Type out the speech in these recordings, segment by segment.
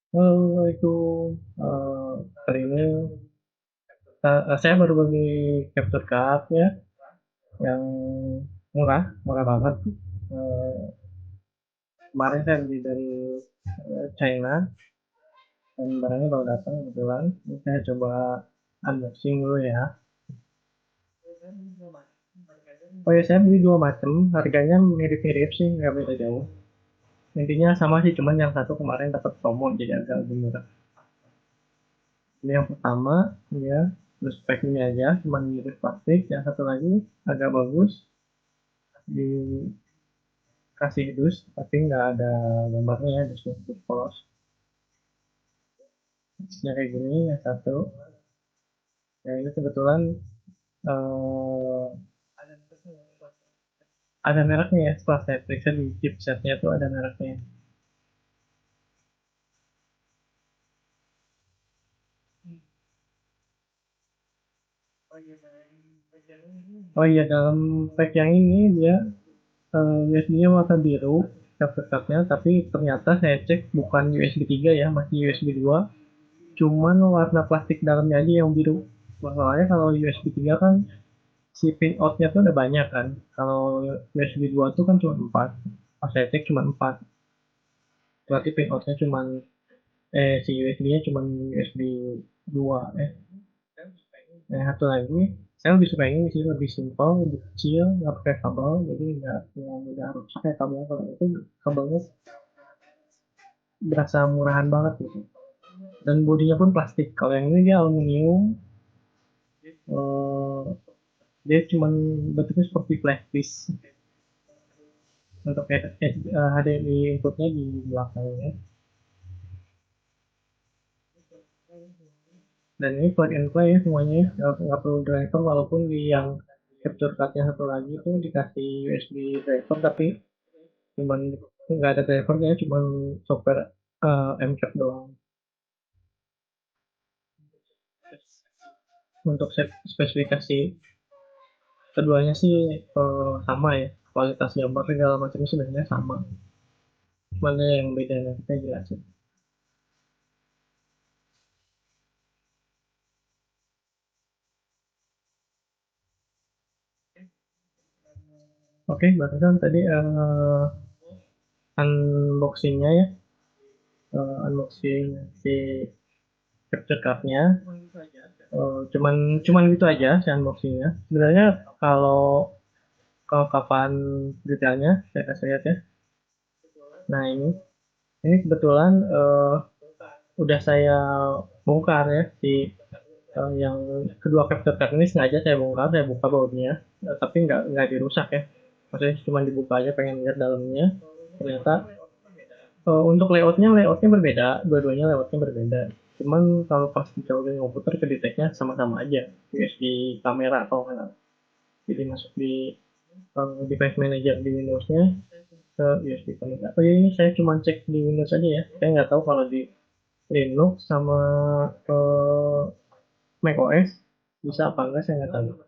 Itu kali ini saya baru beli capture card ya, yang murah banget. Eh, Kemarin saya beli dari China dan barangnya baru datang kebetulan. Ini saya coba unboxing dulu ya. Oh ya, saya beli dua macam, harganya mirip-mirip sih, nggak beda jauh. Intinya sama sih, cuman yang satu kemarin dapat promo jadi agak lebih murah. Ini yang pertama, ya, terus packingnya aja, cuman mirip plastik. Yang satu lagi agak bagus, dikasih dus, tapi nggak ada gambarnya ya, dus untuk polos. Dusnya kayak gini, yang satu. Ya ini kebetulan eh, ada mereknya ya, setelah saya periksa di chipsetnya tuh ada mereknya. Oh iya, dalam pack yang ini dia USB-nya warna biru, capture tapi ternyata saya cek bukan USB 3 ya, masih USB 2. Cuman warna plastik dalamnya aja yang biru. Masalahnya kalau USB 3 kan si pin out-nya tuh udah banyak kan. Kalau USB 2 tuh kan cuma 4. Pas saya cek cuma 4. Berarti pin out-nya cuma si USB-nya cuma USB 2 Nah, satu lagi, saya lebih suka ini sih, lebih simpel, lebih kecil, nggak pakai kabel, jadi nggak harus pakai kabel. Kalau itu kabelnya berasa murahan banget gitu. Dan bodinya pun plastik. Kalau yang ini dia aluminium, eh, dia cuma bentuknya seperti flash disk untuk HDMI inputnya di belakangnya. Dan ini plug and play ya semuanya, ya. Nggak perlu driver, walaupun di yang capture cardnya satu lagi itu dikasih USB driver, tapi cuman nggak ada drivernya, cuman software MCAP doang. Untuk spesifikasi keduanya sih sama ya, kualitas gambar segala macamnya sebenarnya sama, mana yang beda nanti saya jelasin. Oke, barusan tadi unboxingnya ya, unboxing si capture cardnya. Cuman cuman gitu aja si unboxingnya. Sebenarnya kalau kalau kapan detailnya saya kasih lihat ya. Nah ini kebetulan udah saya bongkar ya si yang kedua capture card ini, sengaja saya bongkar, saya buka bautnya, tapi nggak dirusak ya. Maksudnya cuma dibuka aja pengen lihat dalamnya. Ternyata untuk layoutnya berbeda, dua-duanya layoutnya berbeda. Cuman kalau pas dicoba di komputer kedeteknya sama-sama aja, USB kamera atau mana. Jadi masuk di device manager di Windows-nya ke USB kamera. Oh ya, ini saya cuma cek di Windows aja ya. Saya nggak tahu kalau di Linux sama eh, macOS bisa apa enggak, saya nggak tahu.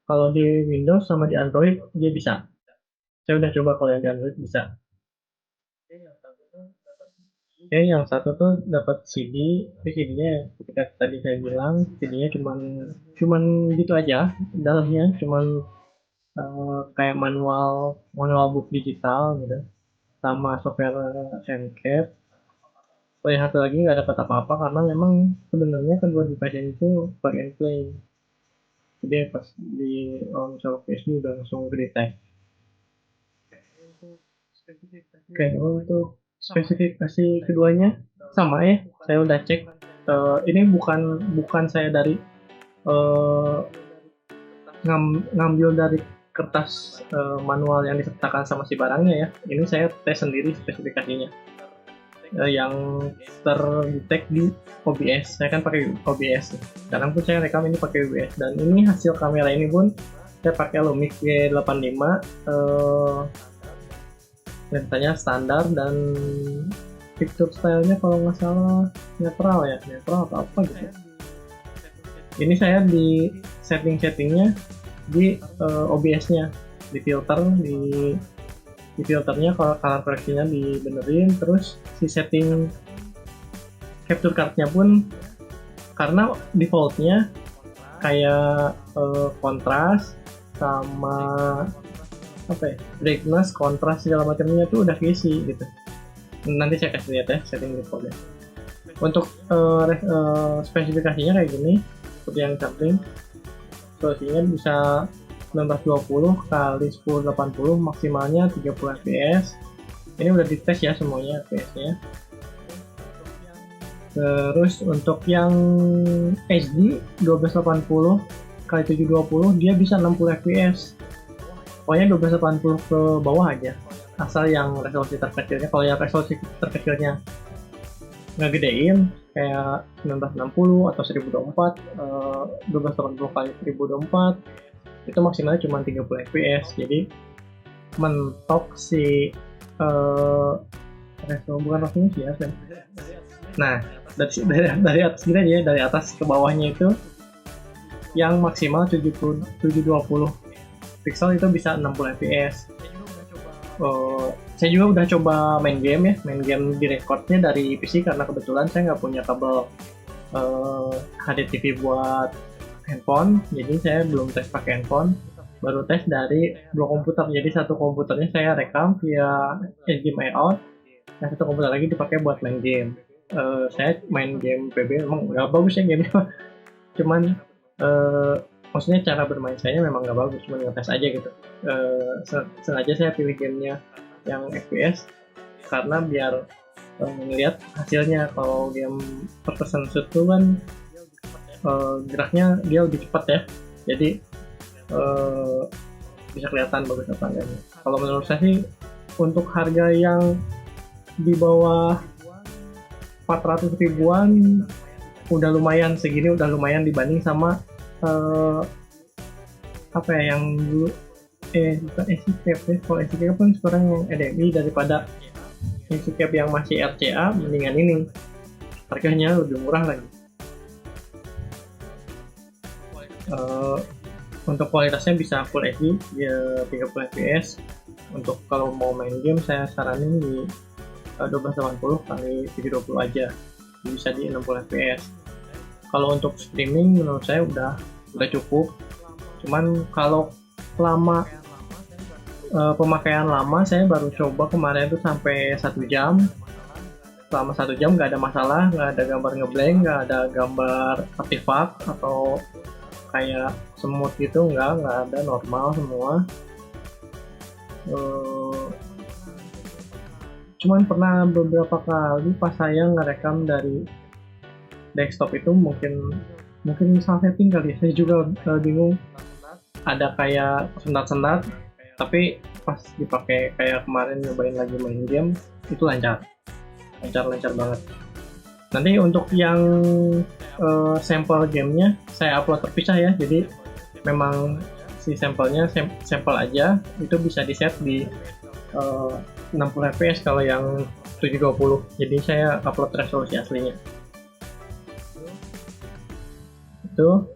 Kalau di Windows sama di Android dia bisa. Saya udah coba, kalau yang di Android bisa. Oke, yang satu tuh dapat CD, tapi CD-nya ketika tadi saya bilang CD-nya cuman cuman gitu aja, dalamnya cuman kayak manual manual book digital gitu, sama software Zencape. Oh, yang satu lagi nggak dapat apa-apa karena memang sebenarnya kedua device itu plug and play. Jadi pas di on PSD udah langsung detect. Oke, untuk spesifikasi keduanya sama ya. Saya udah cek. Ini bukan bukan saya dari eh, ngambil dari kertas manual yang disertakan sama si barangnya ya. Ini saya tes sendiri spesifikasinya. Yang terdetek di OBS. Saya kan pakai OBS. Sekarang pun saya rekam ini pakai OBS, dan ini hasil kamera ini pun saya pakai Lumix G85. Lensanya standar dan picture stylenya kalau nggak salah netral atau apa gitu. Ini saya di settingnya di OBS-nya, di filter di filternya, kalau color correction-nya dibenerin, terus si setting capture cardnya pun karena defaultnya kayak kontras sama apa ya, brightness, kontras segala macamnya tuh udah keisi gitu. Nanti saya kasih lihat ya setting defaultnya. Untuk spesifikasinya kayak gini seperti yang samping, resolusinya bisa 1920 kali 1080, maksimalnya 30 fps. Ini udah dites ya semuanya fps-nya. Terus untuk yang HD 1280 kali 720 dia bisa 60 fps. Pokoknya 1280 ke bawah aja, asal yang resolusi terkecilnya. Kalau yang resolusi terkecilnya ngegedein kayak 1960 atau 1024, 1280 kali 1024 itu maksimalnya cuma 30 fps. Jadi mentok si bukan resolusi ya. Nah, dari atas gini aja, dari atas ke bawahnya itu yang maksimal 720 pixel itu bisa 60 fps. Saya juga udah coba main game di recordnya dari PC karena kebetulan saya nggak punya kabel HDTV buat handphone, jadi saya belum tes pakai handphone, baru tes dari dua komputer. Jadi satu komputernya saya rekam via HDMI out, dan satu komputer lagi dipakai buat main game. Saya main game PB emang nggak bagus ya gamenya, cuman maksudnya cara bermain saya memang nggak bagus, cuma ngetes aja gitu. Sengaja saya pilih gamenya yang FPS karena biar ngelihat hasilnya. Kalau game per person shoot tuh kan geraknya dia lebih cepat ya, jadi bisa kelihatan bagus apa enggaknya. Kalau menurut saya sih untuk harga yang di bawah 400 ribuan udah lumayan, segini udah lumayan dibanding sama apa ya yang dulu bukan EasyCap ya. Kalau EasyCap pun sekarang yang EDMI, daripada EasyCap yang masih RCA mendingan ini, harganya lebih murah lagi. Untuk kualitasnya bisa Full HD ya 30 fps. Untuk kalau mau main game saya saranin di 1280 kali 720 aja, bisa di 60 fps. Kalau untuk streaming menurut saya udah cukup. Cuman kalau lama pemakaian lama, saya baru coba kemarin tuh sampai 1 jam. Selama 1 jam nggak ada masalah, nggak ada gambar ngeblank, nggak ada gambar artifak atau kayak semut gitu, nggak ada, normal semua. Cuman pernah beberapa kali pas saya ngerekam dari desktop itu mungkin salah setting kali ya, saya juga bingung, ada kayak sendat-sendat, tapi pas dipakai kayak kemarin nyobain lagi main game itu lancar banget. Nanti untuk yang sampel gamenya saya upload terpisah ya, jadi memang si sampelnya sampel aja, itu bisa di set di 60 fps kalau yang 720, jadi saya upload resolusi aslinya. Itu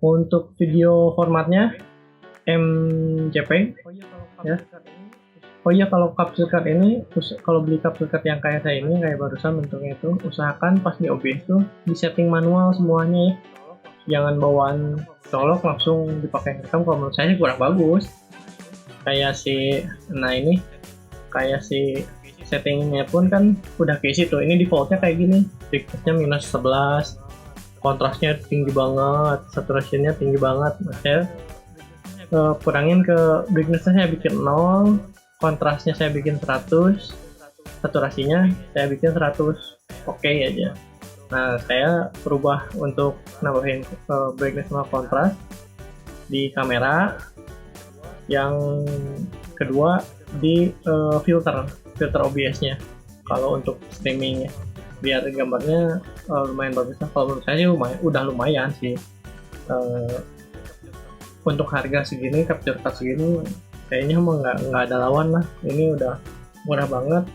untuk video formatnya MJPEG ya. Oh iya, kalau capture card ini, kalau beli capture card yang kayak saya ini, kayak barusan bentuknya itu, usahakan pas di OBS tuh di setting manual semuanya ya, jangan bawaan colok langsung dipakai rekam. Kalau menurut saya kurang bagus. Kayak si settingnya pun kan udah keisi tuh, ini defaultnya kayak gini, brightness-nya -11, kontrasnya tinggi banget, saturationnya tinggi banget. Saya kurangin ke brightness-nya, saya bikin 0, kontrasnya saya bikin 100, saturasinya saya bikin 100, oke aja. Nah, saya berubah untuk nambahin brightness sama kontras di kamera. Yang kedua di filter OBS-nya kalau untuk streaming, biar gambarnya lumayan bagus. Kalau menurut saya sih udah lumayan sih. Untuk harga segini, capture card segini, kayaknya emang nggak ada lawan lah. Ini udah murah banget.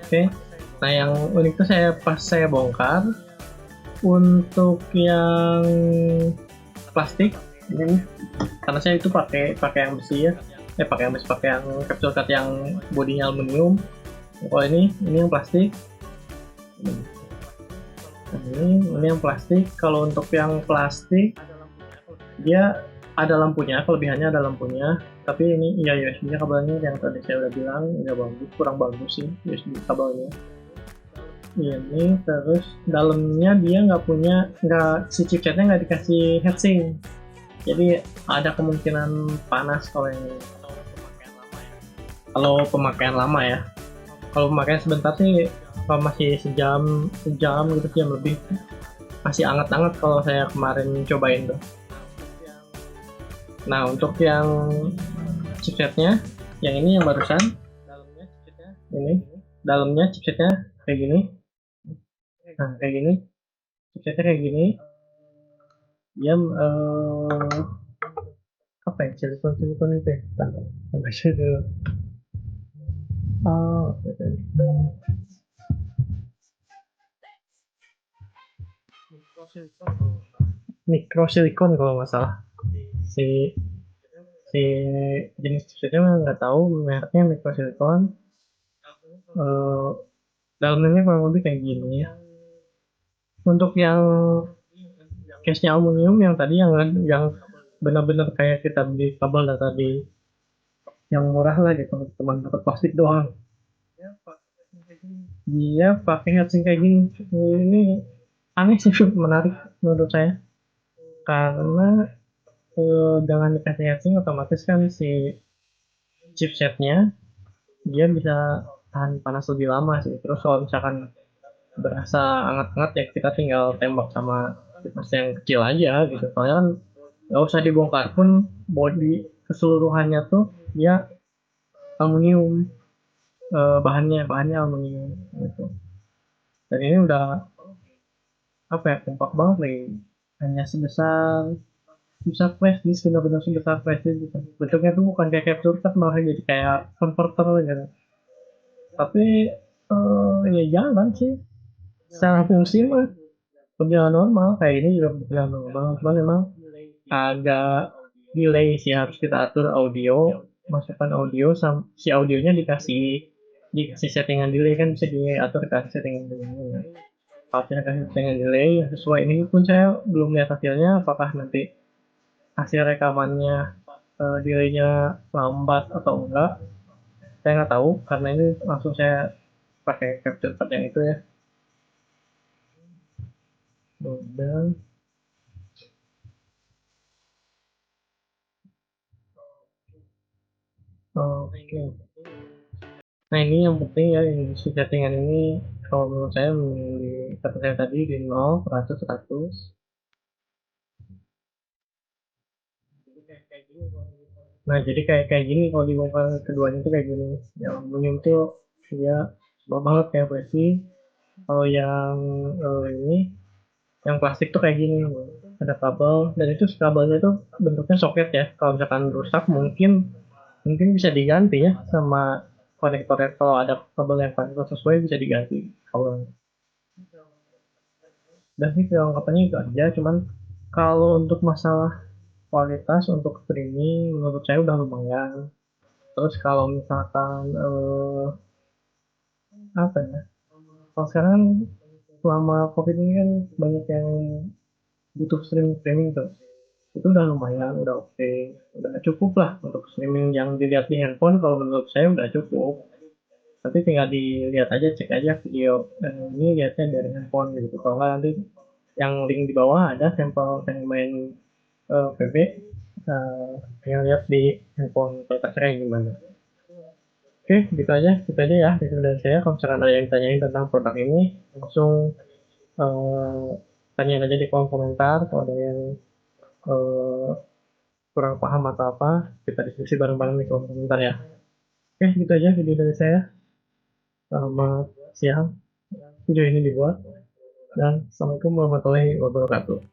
Oke. Nah, yang unik tuh pas saya bongkar untuk yang plastik ini, karena saya itu pakai yang besi ya. masih pakai yang capture card yang bodinya aluminium. Kalau ini yang plastik. Ini yang plastik. Kalau untuk yang plastik dia ada lampunya, kelebihannya ada lampunya, tapi ini ya USB-nya kabelnya yang tadi saya udah bilang nggak bagus, kurang bagus sih USB kabelnya. Ini terus dalamnya dia si chipsetnya nggak dikasih heatsink, jadi ada kemungkinan panas kalau pemakaian lama ya. Kalau pemakaian sebentar sih, kalau masih sejam gitu, jam lebih, masih anget-anget kalau saya kemarin cobain tuh. Nah, untuk yang chipsetnya, yang ini yang barusan, dalamnya chipsetnya kayak gini. Nah, kayak gini, chipsetnya kayak gini. Dia apa ya, silikon itu ya? Sampai sini. Oh, mikrosilikon kalau nggak salah. Si si jenis chipsetnya nggak tahu mereknya, mikrosilikon. Dalamnya kurang lebih kayak gini ya. Untuk yang case-nya aluminium yang tadi yang benar-benar kayak kita beli kabel tadi, yang murah lah gitu, teman dapat plastik doang. Dia pakai heatsink kayak gini. Ini aneh sih, menarik menurut saya, karena dengan dikasih heatsink otomatis kan si chipsetnya dia bisa tahan panas lebih lama sih. Terus kalau misalkan berasa hangat-hangat ya kita tinggal tembak sama kipas yang kecil aja gitu. Soalnya kan nggak usah dibongkar pun, body keseluruhannya tuh dia aluminium, bahannya aluminium gitu. Dan ini udah apa ya, kompak banget lagi, hanya bisa flash disk, benar-benar sebesar flash disk gitu. Bentuknya tuh bukan kayak capture card, malah jadi kayak converter gitu. Tapi ya jalan sih secara fungsi mah berjalan normal, kayak ini juga berjalan normal. Cuma memang agak delay sih, harus kita atur audio, masukkan audio, si audionya dikasih settingan delay, kan bisa diatur kan settingan delay. Kalau saya kasih settingan delay sesuai, ini pun saya belum lihat hasilnya, apakah nanti hasil rekamannya delaynya lambat atau enggak, saya nggak tahu karena ini langsung saya pakai capture card yang itu ya. Udah. Oke. Nah, ini yang penting ya, si settingan ini kalau menurut saya di kata saya tadi di 0, 100, 100. Nah, jadi kayak gini kalau dibongkar keduanya tuh kayak gini. Yang aluminium tuh dia sebab banget kayak besi. Kalau yang ini, yang plastik tuh kayak gini. Ada kabel, dan itu kabelnya tuh bentuknya soket ya. Kalau misalkan rusak mungkin bisa diganti ya sama konektornya. Kalau ada kabel yang konektor sesuai bisa diganti. Kalau dan sih kelengkapannya itu aja, cuman kalau untuk masalah kualitas untuk streaming menurut saya udah lumayan. Terus kalau misalkan apa ya, kalau sekarang selama covid ini kan banyak yang butuh streaming tuh, itu udah lumayan, udah oke, udah cukup lah untuk streaming yang dilihat di handphone. Kalau menurut saya udah cukup, tapi tinggal dilihat aja, cek aja video ini lihatnya dari handphone gitu. Kalau nggak nanti yang link di bawah ada sampel yang main PB, yang lihat di handphone kualitasnya kayak gimana. Oke, gitu aja ya dari saya. Kalau misalkan ada yang tanyain tentang produk ini, langsung eh, tanyain aja di kolom komentar. Kalau ada yang eh, kurang paham atau apa, kita diskusi bareng-bareng di kolom komentar ya. Oke, gitu aja video dari saya. Selamat siang, video ini dibuat, dan assalamualaikum warahmatullahi wabarakatuh.